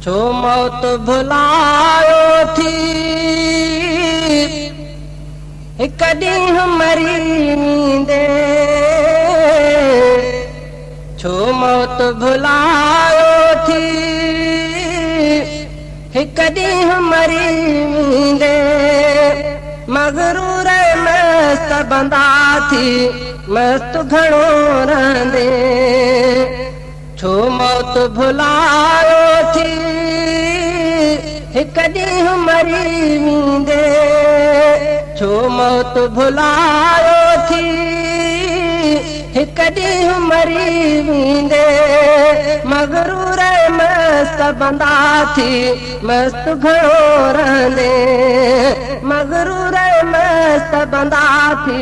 छो मौत भुलायो थी हिक ॾींहुं मरी वेंदे छो मौत भुलायो थी हिक ॾींहुं मरी वेंदे मगरूर मस्त बंदा थी मस्त घणो रहंदे छो मौत भुलायो थी हिक ॾींहुं मरी वेंदे छो मौत भुलायो थी हिक ॾींहुं मरी वेंदे मगरूर मस्त बंदा थी मस्त घणो रहंदे मगरूर मस्त बंदा थी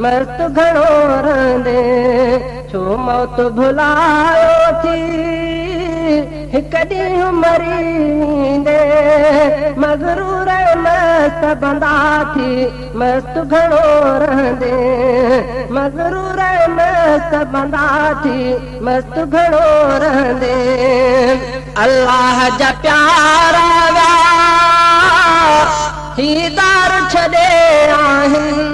मस्त घणो रहंदे छो मौत भुलायो थी हिक ॾींहुं मरी वेंदे मगरूर मस्त बंदा थी मस्त घणो रहंदे मगरूर मस्त बंदा थी मस्त घणो रहंदे अल्लाह जा प्यारा विया हीदार छॾे आहिनि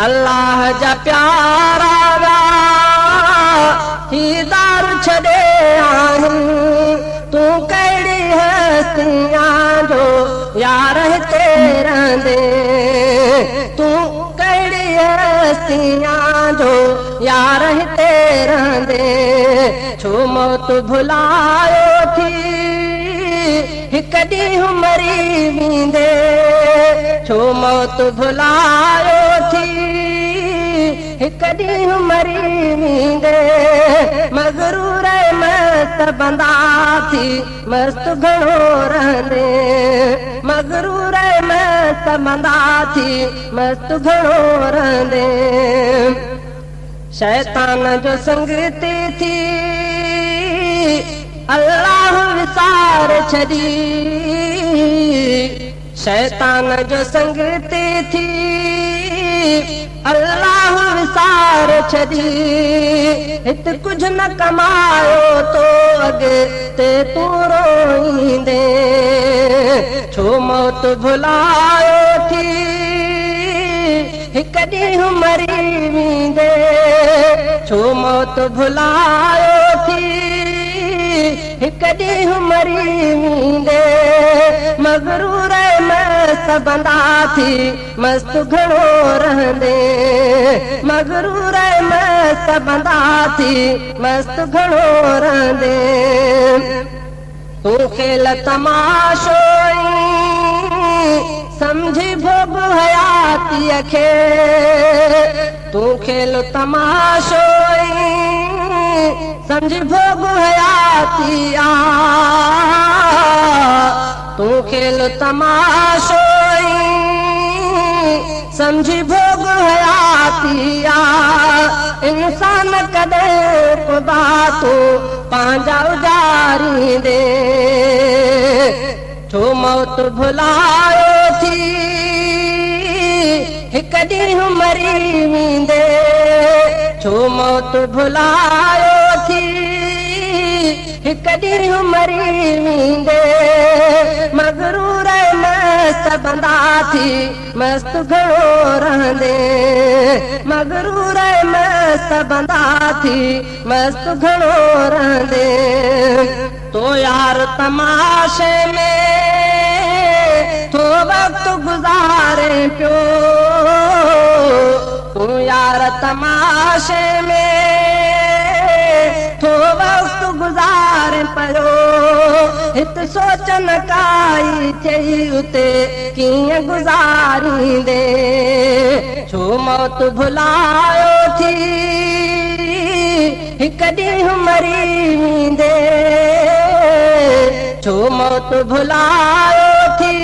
अल्लाह जा प्यारा विया हीदार छॾे आहिनि तूं कहिड़ी हस्तियां जो यार हिते रहंदे तूं कहिड़ी हस्तियां जो यार हिते रहंदे छो मौत भुलायो थी हिक ॾींहुं मरी वेंदे छो मौत भुलायो थी हिक ॾींहुं मरी वेंदे मगरूर मस्त बंदा थी मस्त घणो रहंदे मगरूर मस्त बंदा थी मस्त घणो रहंदे शैतान जो संगती थी अल्लाह विसार छॾी शैतान जो संगती थी अल्लाह विसार छॾी हित कुझु न कमायो तो अॻिते तूं रोईंदे छो मौत भुलायो थी हिक ॾींहुं मरी वेंदे छो मौत भुलायो थी हिक ॾींहुं मरी वेंदे मगरूर मस्त बंदा थी मस्त घणो रहंदे मगरूर मस्त बंदा थी मस्त घणो रहंदे तूं खेल तमाशो समझी भोग हयातीअ खे तूं खेल तमाशो समझी भोग हयाती आ तूं खेल तमाशो समझी भोग हयाती आ इंसान कॾहिं ख़ुदा तूं पंहिंजा उजारींदे छो मौत भुलायो थी हिक ॾींहुं मरी वेंदे छो मौत भुलायो थी हिक ॾींहुं मरी वेंदे मगरूर मस्त बंदा थी मस्त घणो रहंदे मगरूर मस्त बंदा थी मस्त घणो रहंदे तो यार तमाशे में तो वक्त गुज़ारे पियो तूं यार तमाशे में तो वक्त गुज़ारे पियो हित सोचन काई चई उते कीअं गुज़ारींदे छो मौत भुलायो थी हिक ॾींहुं मरी वेंदे छो मौत भुलायो थी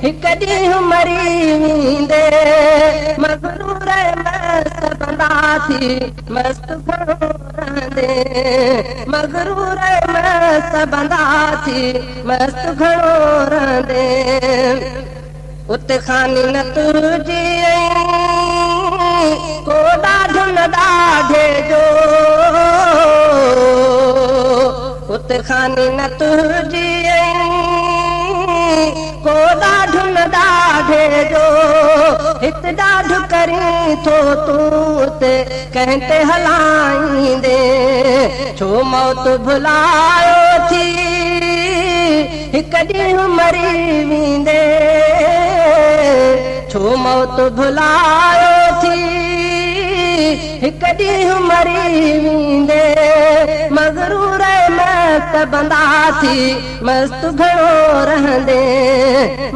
हिक ॾींहुं मरी वेंदे मगरूर मस्त बंदा थी मस्त घणो रहंदे मगरूर मस्त बंदा थी मस्त घणो रहंदे उते खानी न तुंहिंजी को ॾाढो न ॾाढे जो पुत खानी न तुझी को ॾाढ न ॾाढे जो हित ॾाढ करी थो तूं ते कंहिं ते हलाईंदे छो मौत भुलायो थी हिकु ॾींहुं मरी वेंदे छो मौत भुलायो थी हिकु ॾींहुं मरी वेंदे मगरूर मस्त बंदा थी मस्त घणो रहंदे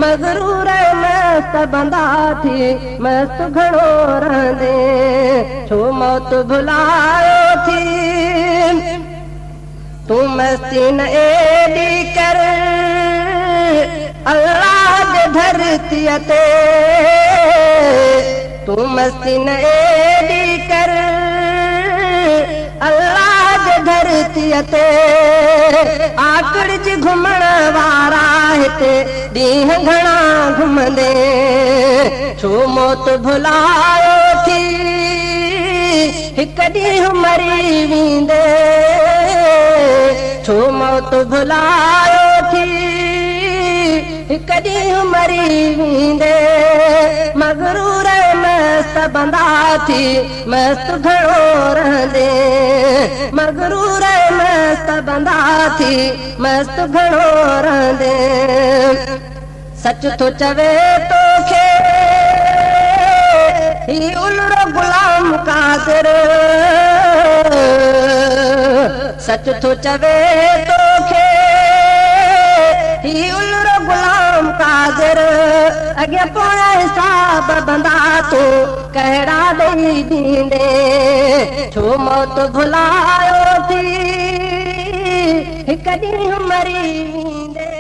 मगरूर मस्त बंदा थी मस्त घणो रहंदे छो मौत भुलायो थी तूं मस्ती न एॾी कर अल्लाह जे धरतीअ ते तूं मस्ती न एॾी कर अल्लाह जे धरतीअ ते आकड़ जी घुमण वारा हिते ॾींहं घणा घुमंदे छो मौत भुलायो थी हिकु ॾींहुं मरी वेंदे छो मौत भुलायो थी हिकु ॾींहुं मरी वेंदे मगरूर मस्त बंदा थी मस्त घणो रहंदे मगरूर मस्त बंदा थी मस्त घणो रहंदे सच थो चवे तोखे ही उलरो गुलाम कादिर सच थो चवे तोखे ही उलरो गुलाम कादिर अॻे पोयां हिसाब बंदा तूं कहिड़ा ॾेई ॾींदे छो मौत भुलायो थी हिकु ॾींहुं मरी वेंदे